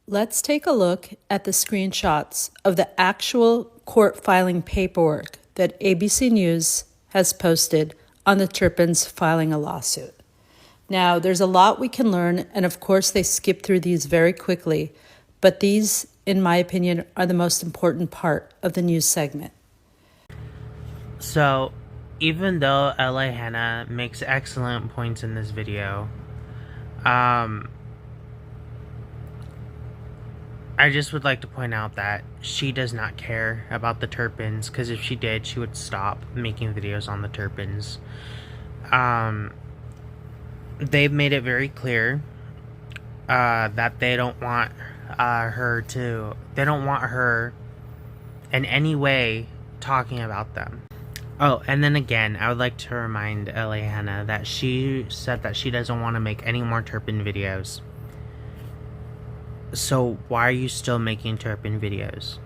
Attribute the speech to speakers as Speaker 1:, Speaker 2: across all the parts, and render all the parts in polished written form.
Speaker 1: Let's take a look at the screenshots of the actual court filing paperwork that ABC News has posted on the Turpins filing a lawsuit. Now, there's a lot we can learn, and of course they skip through these very quickly, but these, in my opinion, are the most important part of the news segment.
Speaker 2: So, even though LA Hannah makes excellent points in this video, I just would like to point out that she does not care about the Turpins, because if she did, she would stop making videos on the Turpins. They've made it very clear that they don't want her in any way talking about them. Oh, and then again, I would like to remind LA Hannah that she said that she doesn't want to make any more Turpin videos. So why are you still making Turpin videos?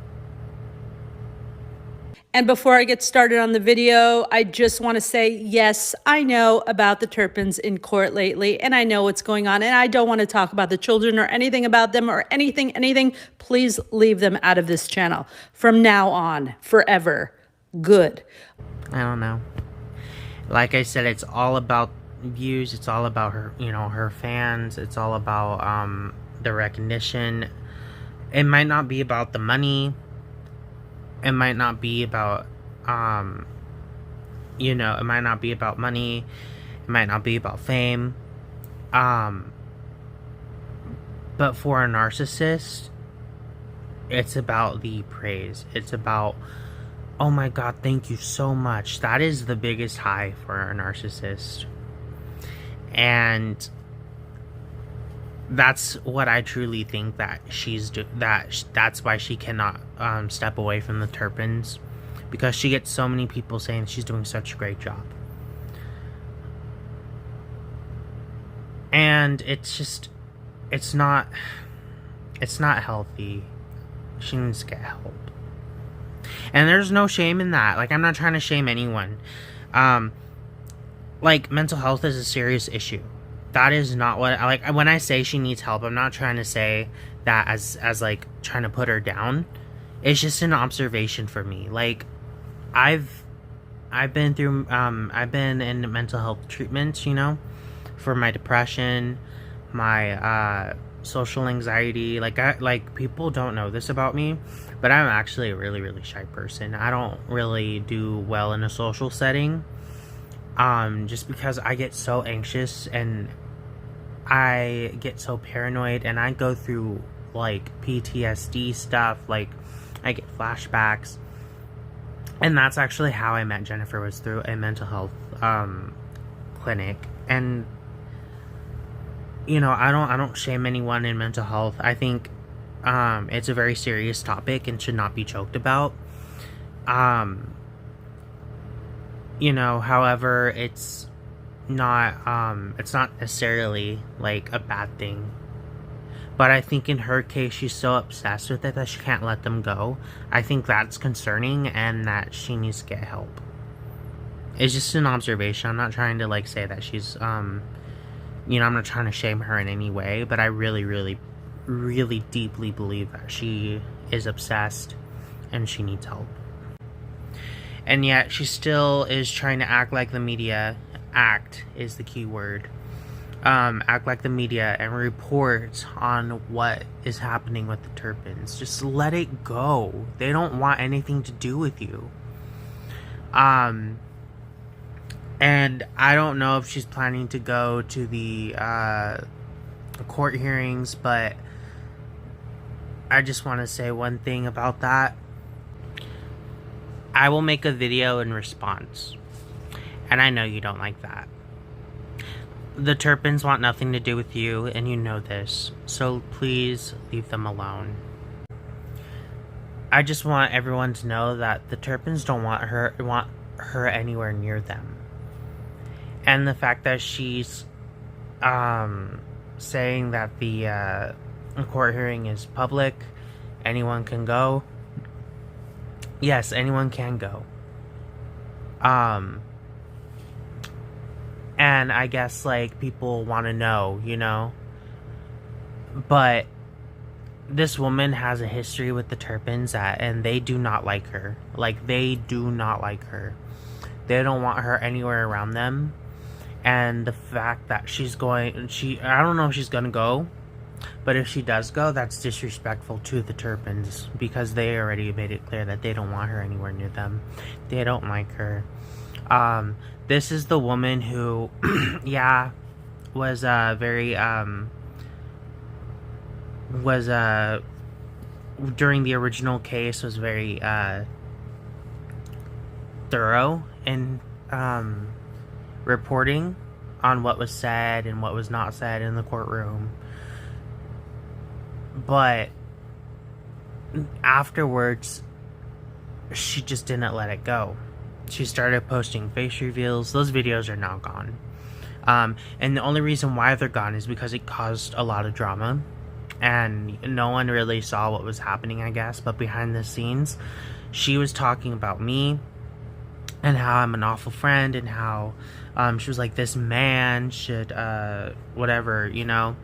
Speaker 1: And before I get started on the video, I just want to say, yes, I know about the Turpins in court lately, and I know what's going on, and I don't want to talk about the children or anything about them or anything. Please leave them out of this channel from now on, forever. Good.
Speaker 2: I don't know. Like I said, it's all about views. It's all about her, her fans. It's all about the recognition. It might not be about the money. It might not be about it might not be about money. It might not be about fame. But for a narcissist, it's about the praise. It's about, oh my God, thank you so much. That is the biggest high for a narcissist. And that's what I truly think that that's why she cannot step away from the Turpins, because she gets so many people saying she's doing such a great job. And it's not healthy. She needs to get help. And there's no shame in that. Like, I'm not trying to shame anyone. Like, mental health is a serious issue. That is not what when I say she needs help, I'm not trying to say that as like trying to put her down. It's just an observation for me. Like, I've been through I've been in mental health treatments, for my depression, my social anxiety. Like people don't know this about me, but I'm actually a really, really shy person. I don't really do well in a social setting. Just because I get so anxious and I get so paranoid, and I go through like PTSD stuff, like I get flashbacks. And that's actually how I met Jennifer, was through a mental health clinic. And I don't shame anyone in mental health. I think it's a very serious topic and should not be joked about. However, it's not necessarily like a bad thing. But I think in her case, she's so obsessed with it that she can't let them go. I think that's concerning, and that she needs to get help. It's just an observation. I'm not trying to like say that she's I'm not trying to shame her in any way, but I really, really, really deeply believe that she is obsessed and she needs help. And yet she still is trying to act like the media. Act is the key word. Act like the media and report on what is happening with the Turpins. Just let it go. They don't want anything to do with you. And I don't know if she's planning to go to the court hearings, but I just want to say one thing about that. I will make a video in response, and I know you don't like that. The Turpins want nothing to do with you, and you know this, so please leave them alone. I just want everyone to know that the Turpins don't want her anywhere near them. And the fact that she's saying that the court hearing is public, anyone can go. Yes, anyone can go. And I guess, like, people want to know, But this woman has a history with the Turpins, and they do not like her. Like, they do not like her. They don't want her anywhere around them. And the fact that I don't know if she's gonna go, but if she does go, that's disrespectful to the Turpins, because they already made it clear that they don't want her anywhere near them. They don't like her. This is the woman who, yeah, was very during the original case, was very thorough in reporting on what was said and what was not said in the courtroom. But afterwards, she just didn't let it go. She started posting face reveals. Those videos are now gone. And the only reason why they're gone is because it caused a lot of drama. And no one really saw what was happening, I guess. But behind the scenes, she was talking about me and how I'm an awful friend, and how she was like, this man should, whatever, you know.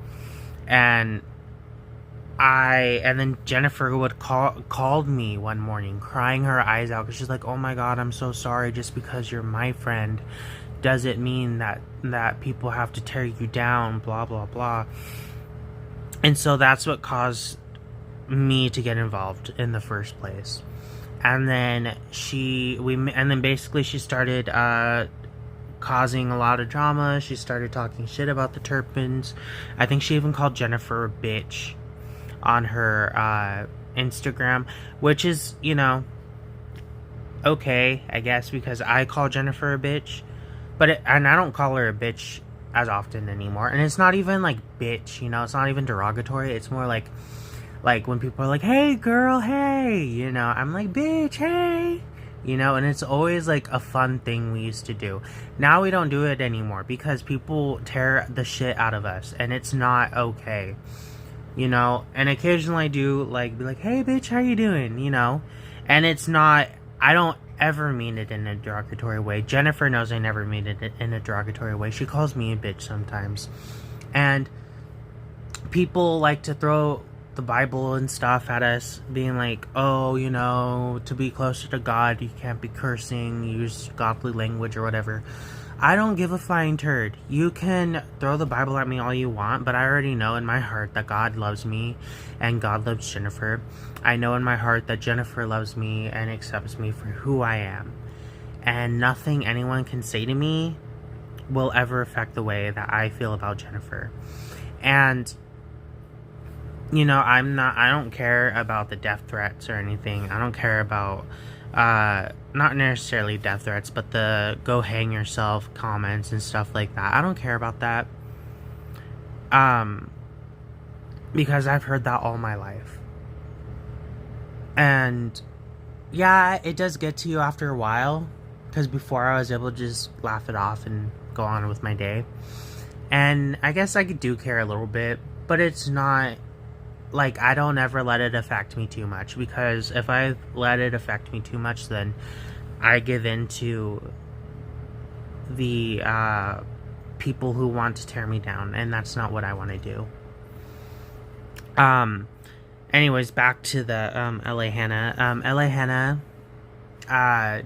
Speaker 2: And then Jennifer would called me one morning crying her eyes out, because she's like, oh my god, I'm so sorry. Just because you're my friend doesn't mean that people have to tear you down, blah blah blah. And so that's what caused me to get involved in the first place. And then basically she started causing a lot of drama. She started talking shit about the Turpins. I think she even called Jennifer a bitch on her Instagram, which is, you know, okay, I guess, because I call Jennifer a bitch, and I don't call her a bitch as often anymore. And it's not even like bitch, you know, it's not even derogatory. It's more like when people are like, hey girl, hey, you know, I'm like, bitch, hey, you know. And it's always like a fun thing we used to do. Now we don't do it anymore because people tear the shit out of us, and it's not okay, you know. And occasionally I do like be like, hey bitch, how you doing, you know. And it's not, I don't ever mean it in a derogatory way. Jennifer knows I never mean it in a derogatory way. She calls me a bitch sometimes. And people like to throw the Bible and stuff at us, being like, oh, you know, to be closer to God, you can't be cursing, use godly language or whatever. I don't give a flying turd. You can throw the Bible at me all you want, but I already know in my heart that God loves me and God loves Jennifer. I know in my heart that Jennifer loves me and accepts me for who I am. And nothing anyone can say to me will ever affect the way that I feel about Jennifer. And, you know, I don't care about the death threats or anything. I don't care about not necessarily death threats, but the go hang yourself comments and stuff like that. I don't care about that. Because I've heard that all my life. And yeah, it does get to you after a while, because before I was able to just laugh it off and go on with my day. And I guess I do care a little bit, but it's not like, I don't ever let it affect me too much, because if I let it affect me too much, then I give in to the people who want to tear me down, and that's not what I want to do. Anyways, back to the LA Hannah. LA Hannah,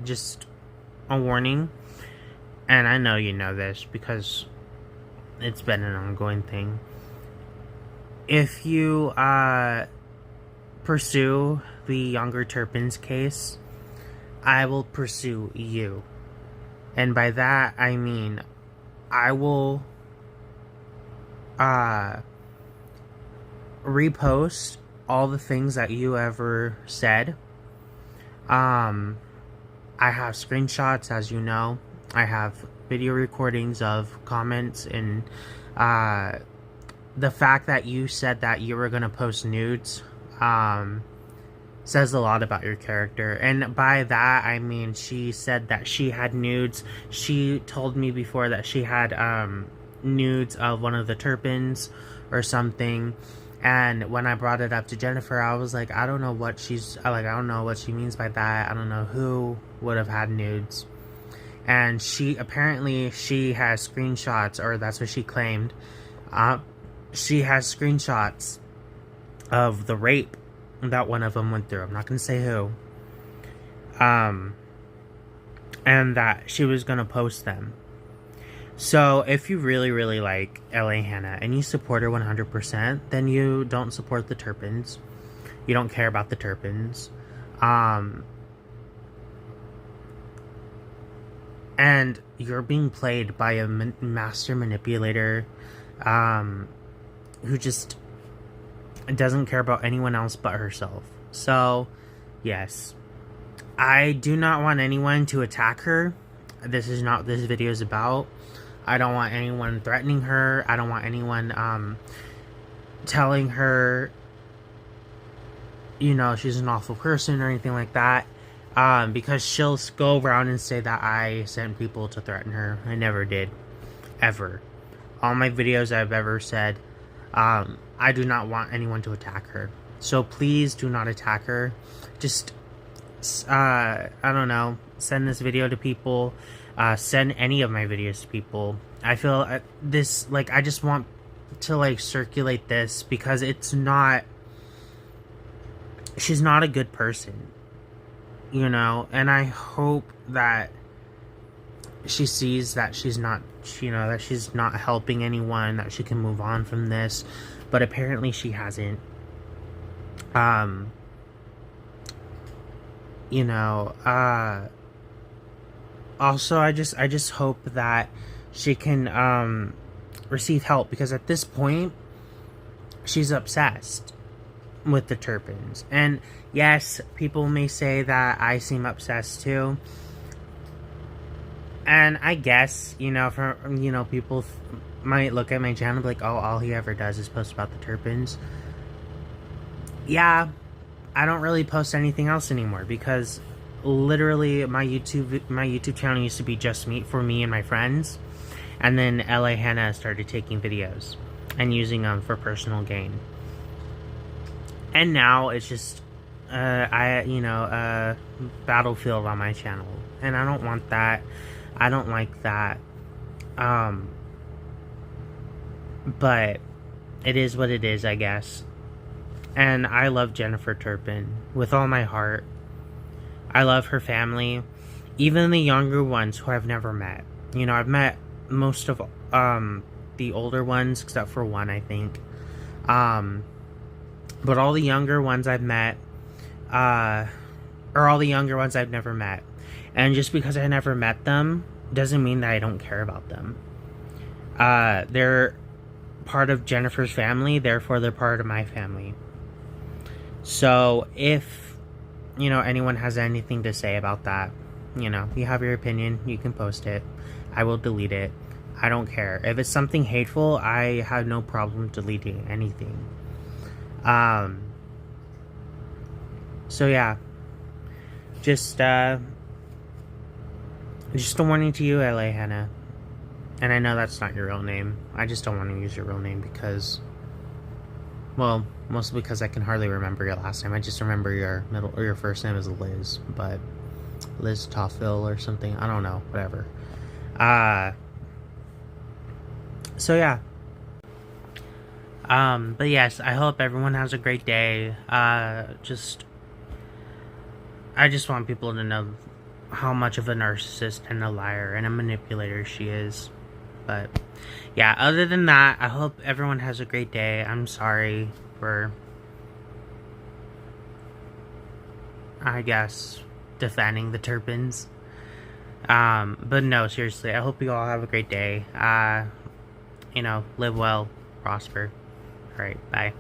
Speaker 2: just a warning, and I know you know this because it's been an ongoing thing. If you pursue the younger Turpin's case, I will pursue you. And by that, I mean, I will repost all the things that you ever said. I have screenshots, as you know. I have video recordings of comments, and the fact that you said that you were going to post nudes says a lot about your character. And by that, I mean, she said that she had nudes. She told me before that she had nudes of one of the Turpins or something. And when I brought it up to Jennifer, I was like, I don't know what she means by that. I don't know who would have had nudes. And she has screenshots, or that's what she claimed. She has screenshots of the rape that one of them went through. I'm not going to say who. And that she was going to post them. So if you really, really like LA Hannah and you support her 100%, then you don't support the Turpins. You don't care about the Turpins. And you're being played by a master manipulator who just doesn't care about anyone else but herself. So, yes. I do not want anyone to attack her. This is not what this video is about. I don't want anyone threatening her. I don't want anyone telling her, you know, she's an awful person or anything like that. Because she'll go around and say that I sent people to threaten her. I never did. Ever. All my videos I've ever said, I do not want anyone to attack her. So please do not attack her. Just, I don't know, send this video to people. Send any of my videos to people. I feel this, like, I just want to, like, circulate this because it's not, she's not a good person, you know, and I hope that she sees that she's not, you know, that she's not helping anyone, that she can move on from this, but apparently she hasn't. You know, also, I just hope that she can receive help, because at this point she's obsessed with the Turpins. And yes, people may say that I seem obsessed too, and I guess, you know, for, you know, people might look at my channel and be like, oh, all he ever does is post about the Turpins. Yeah, I don't really post anything else anymore, because literally my YouTube channel used to be just me, for me and my friends, and then LA Hannah started taking videos and using them for personal gain, and now it's just battlefield on my channel, and I don't want that. I don't like that. But it is what it is, I guess. And I love Jennifer Turpin with all my heart. I love her family, even the younger ones who I've never met. You know, I've met most of the older ones, except for one, I think. But all the younger ones I've met, or all the younger ones I've never met. And just because I never met them doesn't mean that I don't care about them. They're part of Jennifer's family, therefore they're part of my family. So if, you know, anyone has anything to say about that, you know, you have your opinion, you can post it. I will delete it. I don't care. If it's something hateful, I have no problem deleting anything. So yeah. Just a warning to you, LA Hannah. And I know that's not your real name. I just don't want to use your real name because, well, mostly because I can hardly remember your last name. I just remember your middle or your first name is Liz, but Liz Toffil or something. I don't know. Whatever. So yeah. But yes, I hope everyone has a great day. I just want people to know how much of a narcissist and a liar and a manipulator she is. But yeah, other than that, I hope everyone has a great day. I'm sorry for, I guess, defending the Turpins. But no, seriously, I hope you all have a great day. You know, live well, prosper. Alright, bye.